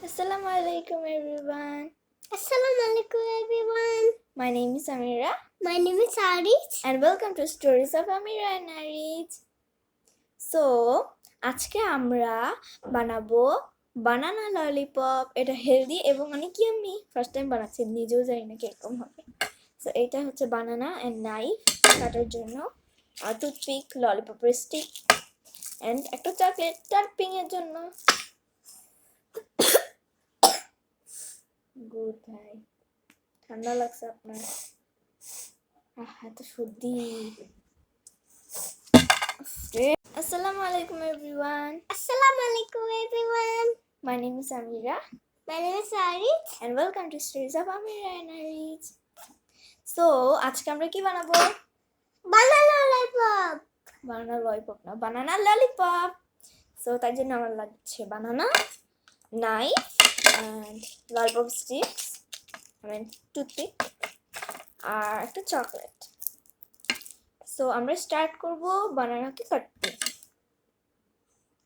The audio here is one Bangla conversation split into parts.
Assalamu alaikum everyone. Assalamu alaikum everyone. My name is Amira My name is Arij. and welcome to Stories of Amira and Arij. So, আজকে আমরা বানাবো বানানা ললিপপ। এটা হেলদি এবং অনেক ইয়াম্মি। ফার্স্ট টাইম বানাচ্ছি, নিজেও জানি না কিরকম হবে। সো এটা হচ্ছে বানানা অ্যান্ড নাইফ কাটার জন্য, আর টুথপিক, ললিপপের স্টিক অ্যান্ড একটা চকলেট টার্পিং এর জন্য। গুড ভাই, ঠান্ডা লাগছে আপনার? এত সর্দি। Assalamu alaikum everyone. Assalamu alaikum everyone. My name is Amira My name is Arij. and welcome to Stories of Amira and Arij. So, আজকে আমরা কি বানাবো? Banana lollipop. বানানা ললিপপ না, বানানা ললিপপ। সো তার জন্য আমার লাগছে banana, knife and lollipop sticks, toothpick আর একটা চকলেট। সো আমরা স্টার্ট করব বানানাকে কাটতে।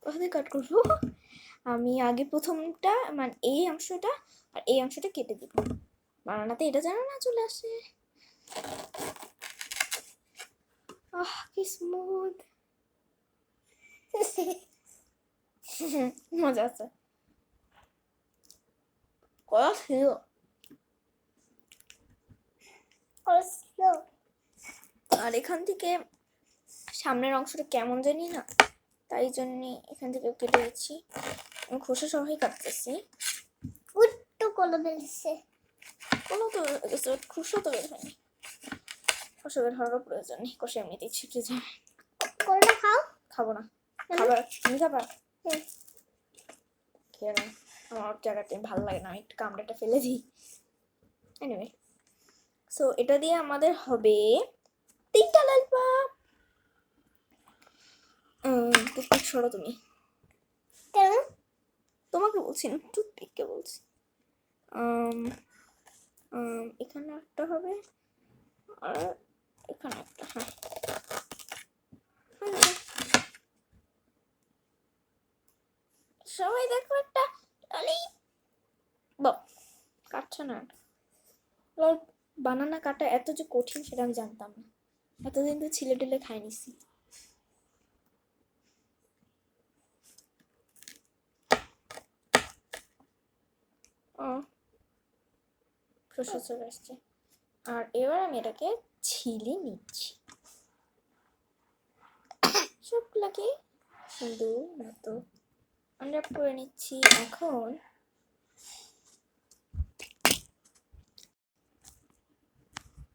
কোথায় কাট করবো? আমি আগে প্রথমটা এই অংশটা আর এই অংশটা কেটে দিব। বানানাতে এটা জানো না চলে আসে। কি স্মুথ। মজা আছে। কলা ছিল। আর এখান থেকে সামনের অংশটা কেমন জানি না, তাই জন্য এখান থেকে কেটে দিচ্ছি। আমি খোসা সহই কাটতেছি। উট্টু কলো বেলছে। কোনো তো খোসা তো বের হয়নি। খোসা বের হওয়ার প্রয়োজন নেই, খোসা এমনিতেই ছিটে যায়। কলটা খাও? খাবো না। খাবার তুমি খাবা? খেয়ে না, আমার জায়গাটা ভালো লাগে না, আমি একটু কামড়াটা ফেলে দিই। এনিওয়ে, সো এটা দিয়ে আমাদের হবে 3টা ললিপপ। টুথপিক সরো তুমি। কেন? তোমাকে বলছি না, টুথপিককে বলছি। এখানে একটা হবে আর এখানে একটা। হ্যাঁ, সবাই দেখো একটা ললিপপ। কাটছে না। বানানা কাটা এত যে কঠিন সেটা আমি জানতাম না। এতদিন তো ছিলে টেলে খাই নিছি। খোসা চলে আসছে। আর এবার আমি এটাকে ছিলে নিচ্ছি সবগুলাকে সুন্দর মতো আনর্যাপ করে নিচ্ছি। এখন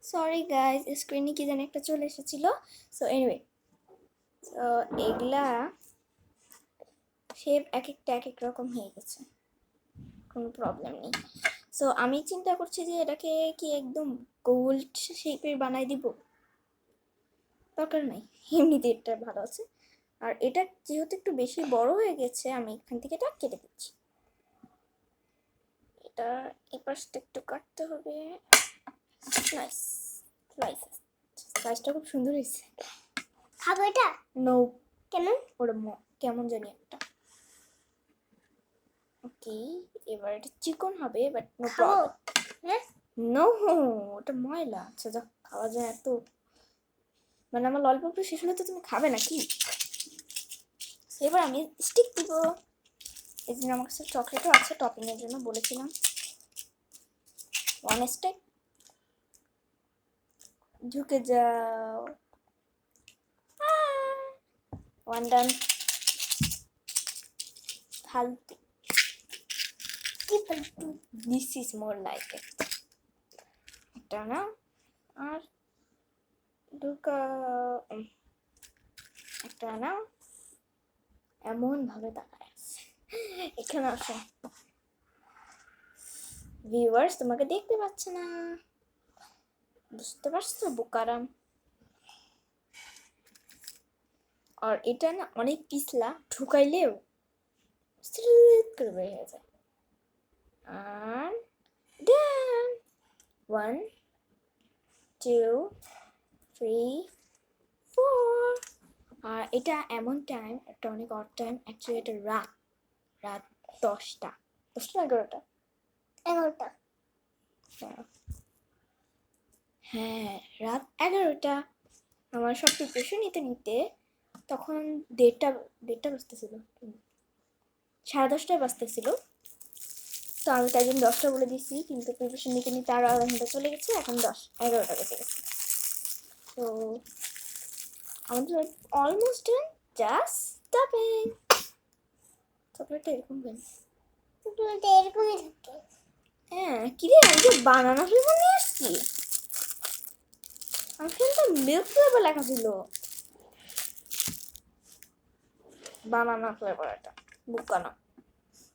সরি গাইজ, স্ক্রিনে কি জানি একটা চলে এসেছিল। সো এনিওয়ে, তো এগুলা শেপ এক এক রকম হয়ে গেছে, কোনো প্রবলেম নেই। সো আমি চিন্তা করছি যে এটাকে কি একদম গোল্ড শেপের বানাই দিব। দরকার নাই, এমনিতে এটা ভালো আছে। আর এটা যেহেতু একটু বেশি বড় হয়ে গেছে, আমি এখান থেকে এটা কেটে দিচ্ছি। এটা এই পাশটা একটু কাটতে হবে। নাইস, স্লাইসটা খুব সুন্দর হয়েছে। খাবো এটা? নো। কেন? ওটা কেমন জানি একটা। ওকে, এবার এটা চিকন হবে, বাট নো প্রবলেম। হ্যাঁ? নো, ওটা ময়লা। আচ্ছা যা, খাওয়া যায় এত। আমার ললিপপটা শেষ হলে তো তুমি খাবে নাকি? এবার আমি স্টিক দিব। এই জন্য আমার কাছে চকলেটও আছে টপিং এর জন্য, বলেছিলাম। 1 স্টিক। ঢুকে যাও। 1 ডান। ফালতু। কি ফালতু? This is more like it. এটা না, আর ঢুকা একটা না, এমন ভাবে তাকায় আছে। এখানে আসো। ভিউয়ার্স তোমাকে দেখতে পাচ্ছে না, বুঝতে পারছো বোকারাম? আর এটা না অনেক পিছলা, ঢুকাইলেও করে বের হয়ে যায়। আর ডান। 1 2 3 4। আর এটা এমন টাইম, একটা অনেক অড টাইম, অ্যাকচুয়ালি এটা রাত 10টা। 10টা না 11টা? 11টা। হ্যাঁ, রাত 11টা। আমার সব প্রিপারেশন নিতে নিতে তখন 1:30 বাজতেছিল, 10:30 বাজতেছিল। তো আমি তাই জন্য 10টা বলে দিছি, কিন্তু প্রিপারেশন নিতে নিতে আরো আধা ঘন্টা চলে গেছে, এখন 11টা বেজে গেছে। তো আমাদের অলমোস্ট ডান, জাস্ট স্টপিং। চকলেটটা এরকম কেন? চকলেটটা এরকমই থাকে। হ্যাঁ, কিরে আমি তো বানানা ফ্লেভার নিয়ে আসছি। আমার তো মিল্ক ফ্লেভার লেখা ছিল, বানানা ফ্লেভার। এটা বুকানা,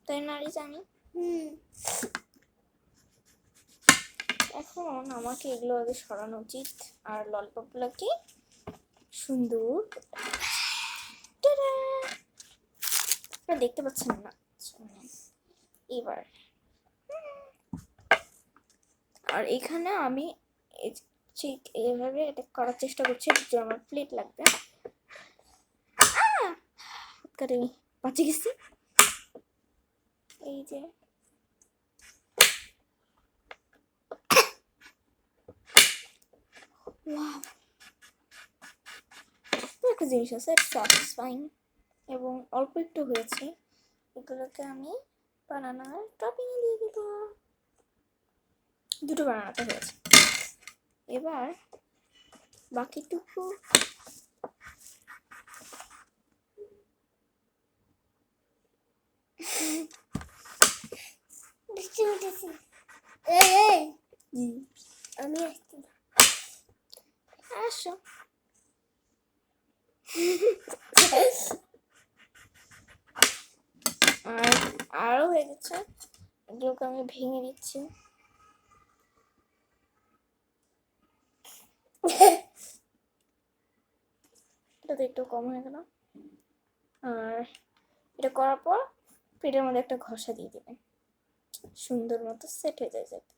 তাই না রিচ? আমি এখন আমাকে এগুলো আগে সরানো উচিত, আর ললিপপগুলোকে সুন্দর টাডা! আপনারা দেখতে পাচ্ছেন না? এবার আর এখানে আমি ঠিক এইভাবে এটা করার চেষ্টা করছি, যে আমার প্লেট লাগবে। কারে বাঁচে গেছি। এই যে ওয়াও, একটা জিনিস আছে স্যাটিসফাইং, এবং অল্প একটু হয়েছে। এগুলোকে আমি বানানার টপিং দিয়ে দিব। 2টো বানানাতে হয়েছে। এবার বাকিটুকু বৃষ্টি উঠেছে। এই আমি আসছি। আসো। আর আরো হয়ে গেছে, এগুলোকে আমি ভেঙে দিচ্ছি। এটা তো একটু কম হয়ে গেল। আর এটা করার পর প্লেটের মধ্যে একটা ঘষা দিয়ে দেবেন, সুন্দর মতো সেট হয়ে যায় যাতে।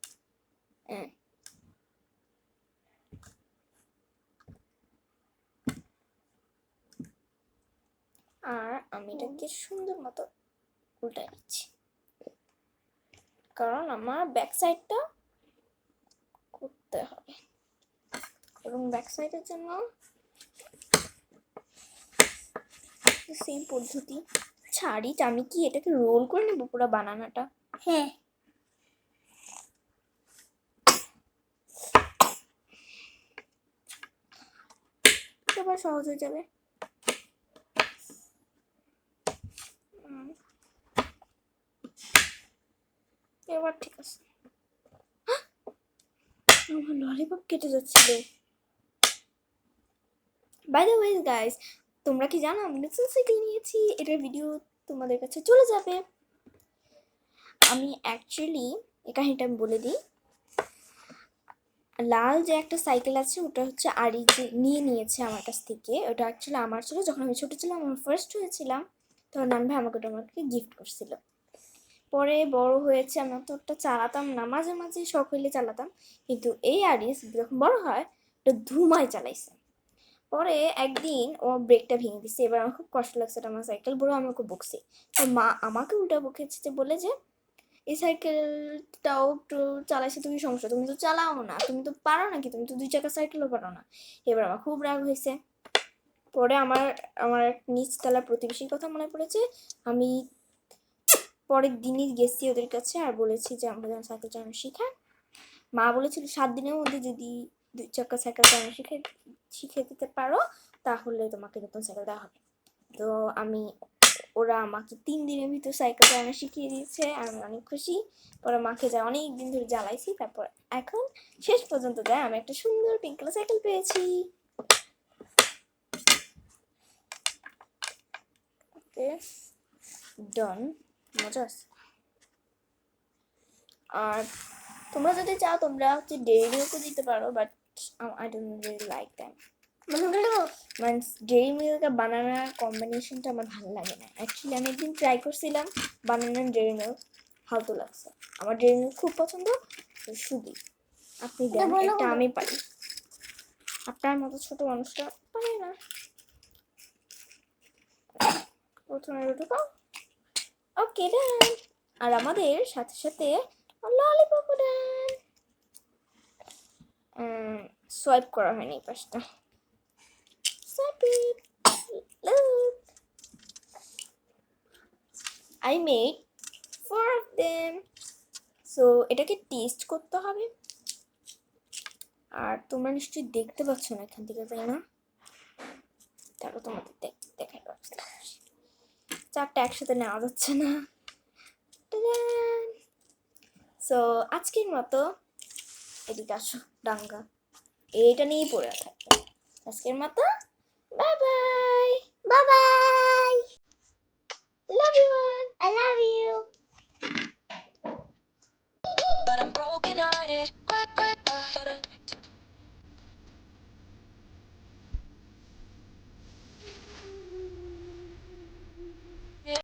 হ্যাঁ, আর আমি এটাকে সুন্দর মতো উল্টায় নিচ্ছি, কারণ আমার ব্যাক সাইডটা করতে হবে, এবং ব্যাক সাইডের জন্য সেম পদ্ধতি। ছাড়ি, আমি কি এটাকে রোল করে নেবো পুরো বানানাটা? হ্যাঁ, এবার সহজ হয়ে যাবে। এবার ঠিক আছে। আমার ললিপপ কেটে যাচ্ছিল। বাই দ্য ওয়ে গাইস, তোমরা কি জানো আমি নতুন সাইকেল নিয়েছি? এটার ভিডিও তোমাদের কাছে চলে যাবে। আমি অ্যাকচুয়ালি এই কাহিনীটা আমি বলে দিই। লাল যে একটা সাইকেল আছে, ওটা হচ্ছে আরি যে নিয়েছে আমার কাছ থেকে। ওটা অ্যাকচুয়ালি আমার ছিল, যখন আমি ছোটো ছিলাম, আমি ফার্স্ট হয়েছিলাম, তখন নান ভাই আমাকে গিফট করছিল। পরে বড় হয়েছে, আমি তো ওটা চালাতাম না, মাঝে মাঝে শখ হইলে চালাতাম, কিন্তু এই আরিস যখন বড় হয় ওটা ধুমায় চালাইছে। পরে একদিন ও ব্রেকটা ভেঙে দিচ্ছে। এবার আমার খুব কষ্ট লাগছে, এটা আমার সাইকেল, বড় আমাকে বকছে। তো মা আমাকে উল্টা বকেছে, যে বলে যে এই সাইকেলটাও একটু চালাইছে, তুমি সমস্যা, তুমি তো চালাও না, তুমি তো পারো নাকি, তুমি তো 2 চাকার সাইকেলও পারো না। এবার আমার খুব রাগ হয়েছে। পরে আমার আমার নিচতলা প্রতিবেশীর কথা মনে পড়েছে। আমি পরের দিনই গেছি ওদের কাছে আর বলেছি যে আমরা যেন সাইকেল চালানো শেখায়। মা বলেছিল 7 দিনের মধ্যে যদি 2 চাকার সাইকেল চালানো শিখে দিতে পারো, তাহলে তোমাকে নতুন সাইকেল দেওয়া হবে। তো ওরা আমাকে 3 দিনের ভিতর সাইকেল চালানো শিখিয়ে দিয়েছে, আমি অনেক খুশি। পরে মাকে যা অনেক দিন ধরে জ্বালাইছি, তারপর এখন শেষ পর্যন্ত যায় আমি একটা সুন্দর পিঙ্ক কালার সাইকেল পেয়েছি। ওকে, ডান। মজা আছে। আর তোমরা যদি চাও তোমরা হচ্ছে ডেইরি মিল্কও দিতে পারো, but I don't really like them. মানে ডেইরি মিল্ক আর বানানার কম্বিনেশনটা আমার ভালো লাগে না। অ্যাকচুয়ালি আমি একদিন ট্রাই করছিলাম বানানা ডেইরি মিল্ক, ফালতু লাগছে। আমার ডেইরি মিল্ক খুব পছন্দ। শুধু আপনি দেন, এটা আমি পারি, আপনার মতো ছোট মানুষটা পারে না। প্রথমে ঢুকাও। ওকে ডান। আর আমাদের সাথে সাথে ললিপপও দেন। সোয়াইপ করা হয়নি এই পাশটা। Swipe it. Look. I made 4 of them. So এটাকে টেস্ট করতে হবে। আর তোমরা নিশ্চয়ই দেখতে পাচ্ছ না এখান থেকে, তাই না? তারপর তোমাদের দেখাই পাচ্ছি। 4টা একসাথে নেওয়া যাচ্ছে না। সো আজকের মতো এদিকে আসো ডাঙ্গা, এইটা নিয়েই পড়ে থাকবে। আজকের মতো bye bye. Bye bye. Love you all. I love you. But I'm broken hearted.